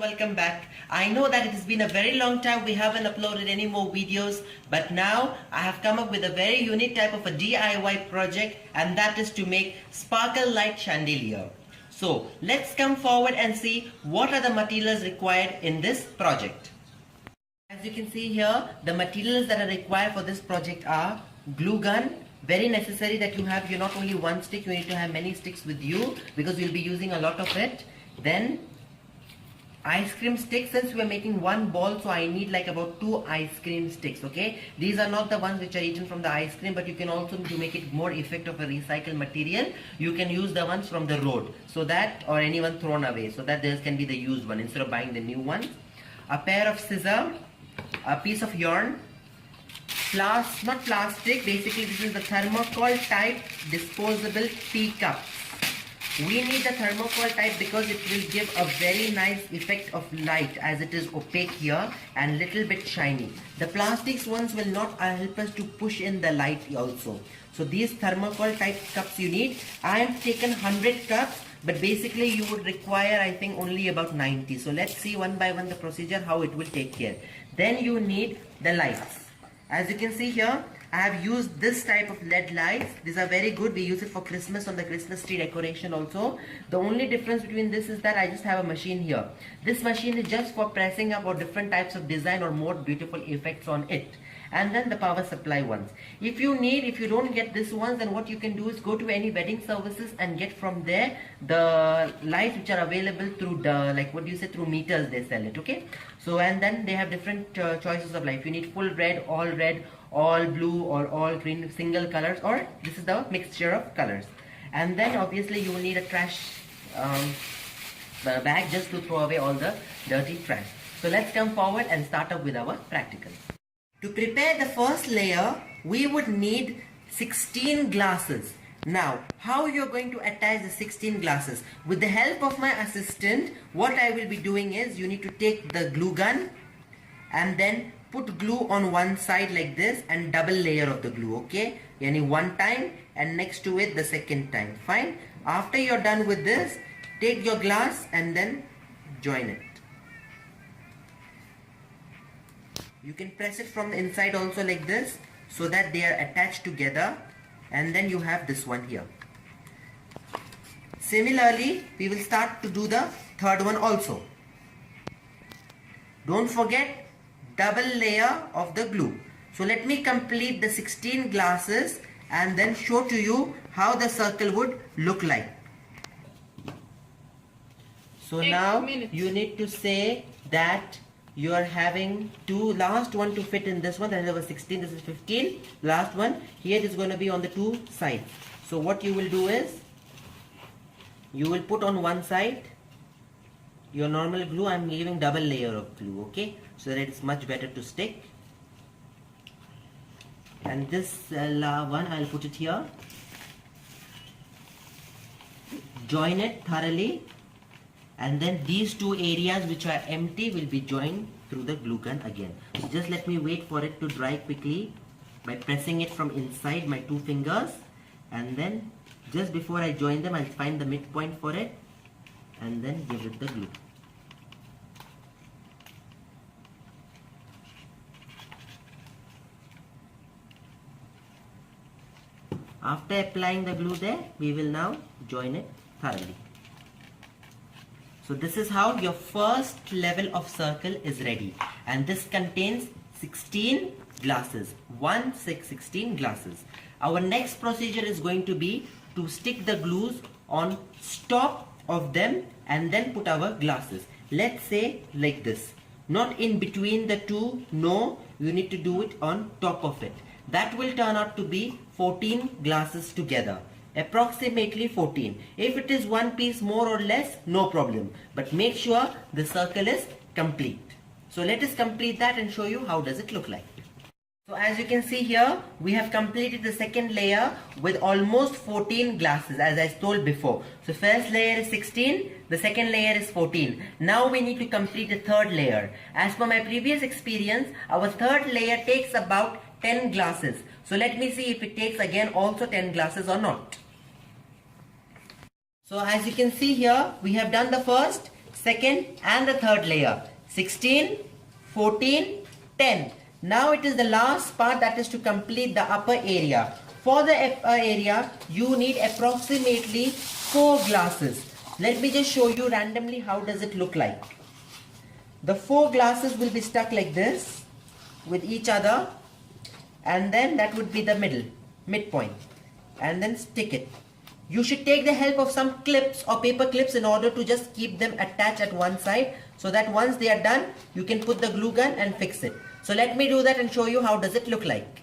welcome back. I know that it has been a very long time we haven't uploaded any more videos, but now I have come up with a very unique type of a DIY project, and that is to make sparkle light chandelier. So let's come forward and see what are the materials required in this project. As you can see here, the materials that are required for this project are glue gun. Very necessary that you have not only one stick, you need to have many sticks with you because we'll be using a lot of it. Then ice cream sticks. Since we are making one ball, so I need like about 2 ice cream sticks. Okay, these are not the ones which are eaten from the ice cream, but you can also, to make it more effect of a recycled material, you can use the ones from the road, so that, or anyone thrown away, so that there can be the used one instead of buying the new ones. A pair of scissors, a piece of yarn, not plastic, basically this is the thermocol type disposable teacup. We need the thermocol type because it will give a very nice effect of light, as it is opaque here and little bit shiny. The plastics ones will not help us to push in the light also. So these thermocol type cups you need. I have taken 100 cups, but basically you would require, I think, only about 90. So let's see one by one the procedure, how it will take care. Then you need the lights. As you can see here, I have used this type of LED lights. These are very good. We use it for Christmas, on the Christmas tree decoration also. The only difference between this is that I just have a machine here. This machine is just for pressing up or different types of design or more beautiful effects on it. And then the power supply ones. If you don't get this ones, then what you can do is go to any wedding services and get from there the lights which are available through the, through meters they sell it, okay? So, and then they have different choices of light. You need full red, all blue, or all green, single colors, or this is the mixture of colors. And then obviously you will need a trash bag just to throw away all the dirty trash. So let's come forward and start up with our practical. To prepare the first layer, we would need 16 glasses. Now, how you're going to attach the 16 glasses? With the help of my assistant, what I will be doing is, you need to take the glue gun and then put glue on one side like this and double layer of the glue, okay? Yani one time and next to it the second time, fine? After you're done with this, take your glass and then join it. You can press it from the inside also like this, so that they are attached together, and then you have this one here. Similarly, we will start to do the third one also. Don't forget double layer of the glue. So let me complete the 16 glasses and then show to you how the circle would look like. So now you need to say that you are having last one to fit in this one. That is 16, this is 15. Last one, here it is going to be on the 2 sides. So what you will do is, you will put on one side your normal glue. I am giving double layer of glue, okay, so that it's much better to stick. And this one, I will put it here. Join it thoroughly. And then these 2 areas which are empty will be joined through the glue gun again. So just let me wait for it to dry quickly by pressing it from inside my 2 fingers, and then just before I join them, I'll find the midpoint for it and then give it the glue. After applying the glue there, we will now join it thoroughly. So this is how your first level of circle is ready, and this contains 16 glasses, 16 glasses. Our next procedure is going to be to stick the glues on top of them and then put our glasses. Let's say like this, not in between the 2, no, you need to do it on top of it. That will turn out to be 14 glasses together. Approximately 14. If it is one piece more or less, no problem. But make sure the circle is complete. So let us complete that and show you how does it look like. So as you can see here, we have completed the second layer with almost 14 glasses, as I told before. So first layer is 16, the second layer is 14. Now we need to complete the third layer. As per my previous experience, our third layer takes about 10 glasses. So let me see if it takes again also 10 glasses or not. So as you can see here, we have done the first, second and the third layer. 16, 14, 10. Now it is the last part, that is to complete the upper area. For the upper area, you need approximately 4 glasses. Let me just show you randomly how does it look like. The 4 glasses will be stuck like this with each other, and then that would be the midpoint, and then stick it. You should take the help of some clips or paper clips in order to just keep them attached at one side, so that once they are done, you can put the glue gun and fix it. So let me do that and show you how does it look like.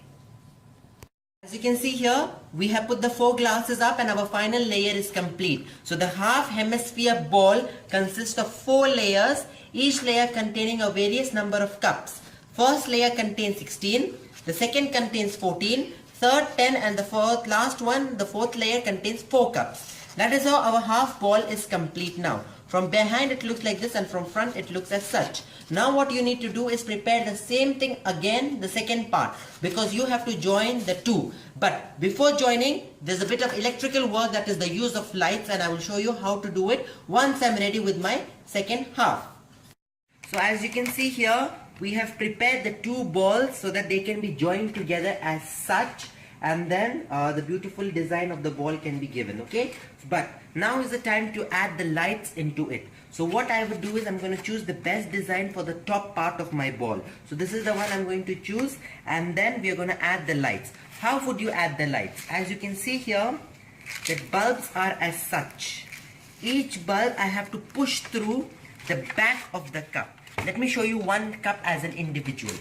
As you can see here, we have put the 4 glasses up and our final layer is complete. So the half hemisphere ball consists of 4 layers, each layer containing a various number of cups. First layer contains 16, the second contains 14, third 10, and the last one, the fourth layer, contains 4 cups. That is how our half ball is complete now. From behind it looks like this, and from front it looks as such. Now what you need to do is prepare the same thing again, the second part, because you have to join the two. But before joining, there's a bit of electrical work, that is the use of lights, and I will show you how to do it once I'm ready with my second half. So as you can see here, we have prepared the 2 balls so that they can be joined together as such, and then the beautiful design of the ball can be given, okay? But now is the time to add the lights into it. So what I would do is I'm going to choose the best design for the top part of my ball. So this is the one I'm going to choose, and then we are going to add the lights. How would you add the lights? As you can see here, the bulbs are as such. Each bulb I have to push through the back of the cup. Let me show you one cup as an individual.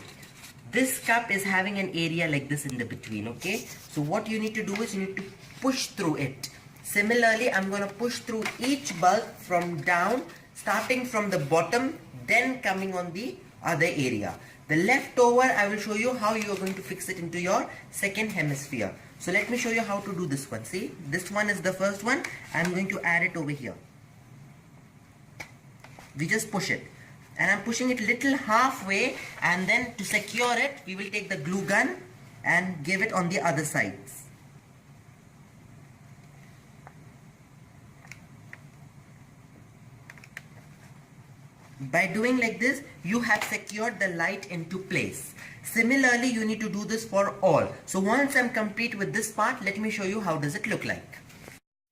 This cup is having an area like this in the between, okay? So what you need to do is you need to push through it. Similarly, I'm going to push through each bulb from down, starting from the bottom, then coming on the other area. The leftover, I will show you how you are going to fix it into your second hemisphere. So let me show you how to do this one. See, this one is the first one. I'm going to add it over here. We just push it. And I'm pushing it little halfway, and then to secure it, we will take the glue gun and give it on the other sides. By doing like this, you have secured the light into place. Similarly, you need to do this for all. So once I'm complete with this part, let me show you how does it look like.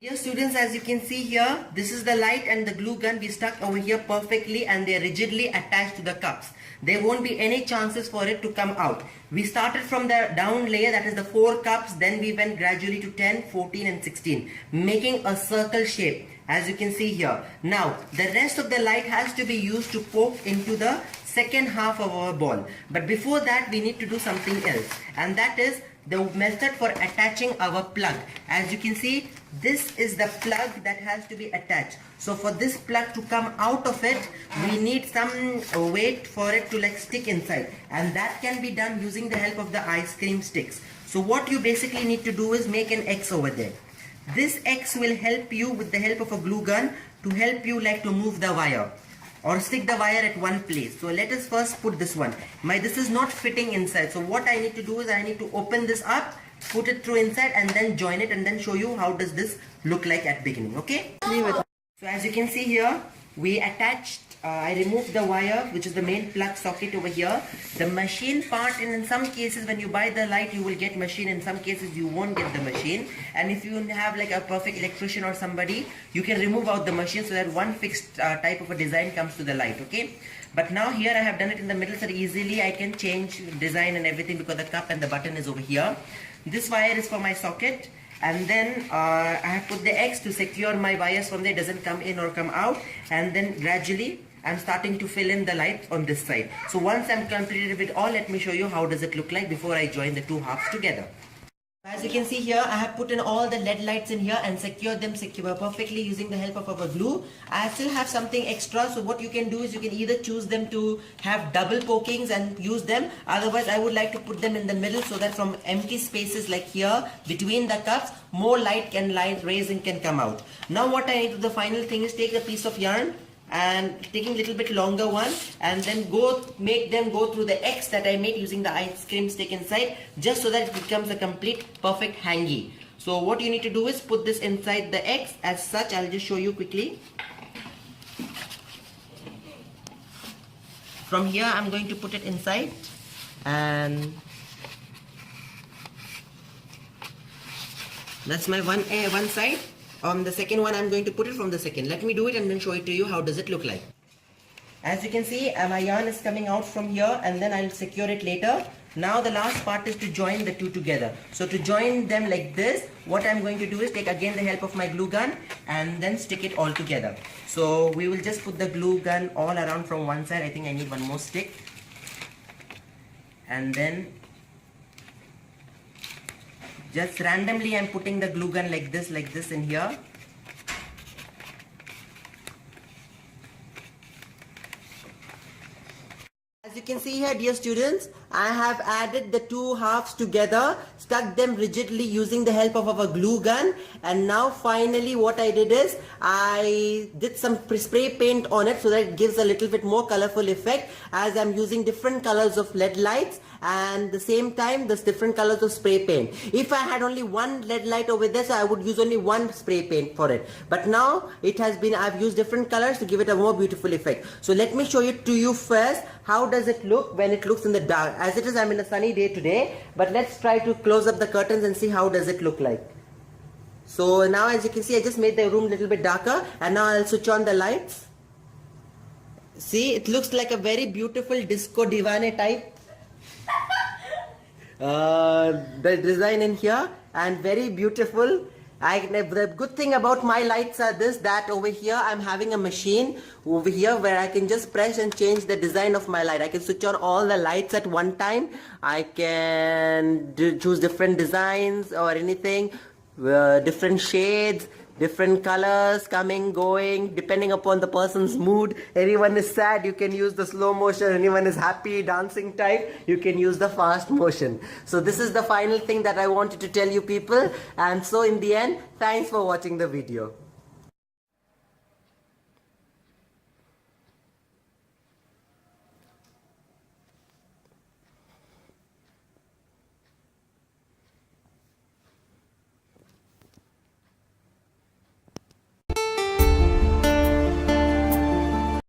Dear students, as you can see here, this is the light and the glue gun we stuck over here perfectly, and they are rigidly attached to the cups. There won't be any chances for it to come out. We started from the down layer, that is the 4 cups, then we went gradually to 10, 14 and 16, making a circle shape, as you can see here. Now, the rest of the light has to be used to poke into the second half of our ball. But before that, we need to do something else, and that is the method for attaching our plug. As you can see, this is the plug that has to be attached. So for this plug to come out of it, we need some weight for it to like stick inside, and that can be done using the help of the ice cream sticks. So what you basically need to do is make an X over there. This X will help you with the help of a glue gun to help you like to move the wire or stick the wire at one place. So let us first put this one. This is not fitting inside. So what I need to do is I need to open this up, put it through inside, and then join it, and then show you how does this look like at beginning, okay? So as you can see here, we attached, I removed the wire, which is the main plug socket over here. The machine part, in some cases when you buy the light, you will get machine. In some cases you won't get the machine. And if you have like a perfect electrician or somebody, you can remove out the machine so that one fixed type of a design comes to the light, okay? But now here I have done it in the middle, so easily I can change design and everything because the cup and the button is over here. This wire is for my socket. And then I have put the X to secure my wires from there, it doesn't come in or come out. And then gradually I'm starting to fill in the light on this side. So once I'm completed with all, let me show you how does it look like before I join the two halves together. As you can see here, I have put in all the LED lights in here and secured them perfectly using the help of our glue. I still have something extra, so what you can do is you can either choose them to have double pokings and use them. Otherwise, I would like to put them in the middle so that from empty spaces like here between the cups, more light rays can come out. Now what I need to do, the final thing is take a piece of yarn and taking a little bit longer one, and then make them go through the X that I made using the ice cream stick inside, just so that it becomes a complete perfect hangy. So what you need to do is put this inside the X as such. I'll just show you quickly. From here I'm going to put it inside, and that's my one side. On the second one I'm going to put it from the second. Let me do it and then show it to you. How does it look like? As you can see, my yarn is coming out from here, and then I'll secure it later. Now the last part is to join the two together. So to join them like this, what I'm going to do is take again the help of my glue gun and then stick it all together. So we will just put the glue gun all around from one side. I think I need one more stick. And then just randomly I'm putting the glue gun like this in here. As you can see here, dear students, I have added the two halves together, stuck them rigidly using the help of our glue gun, and now finally what I did is I did some spray paint on it so that it gives a little bit more colorful effect, as I'm using different colors of LED lights and the same time there's different colors of spray paint. If I had only one LED light over there, so I would use only one spray paint for it, but now I've used different colors to give it a more beautiful effect. So let me show it to you first. How does it look when it looks in the dark? As it is, I'm in a sunny day today, but let's try to close up the curtains and see how does it look like. So now as you can see, I just made the room a little bit darker, and now I'll switch on the lights. See, it looks like a very beautiful disco divane type. The design in here, and very beautiful. The good thing about my lights are this, that over here I'm having a machine over here where I can just press and change the design of my light. I can switch on all the lights at one time. I can choose different designs or anything, different shades, different colors coming, going, depending upon the person's mood. Anyone is sad, you can use the slow motion. Anyone is happy, dancing type, you can use the fast motion. So this is the final thing that I wanted to tell you people. And so in the end, thanks for watching the video.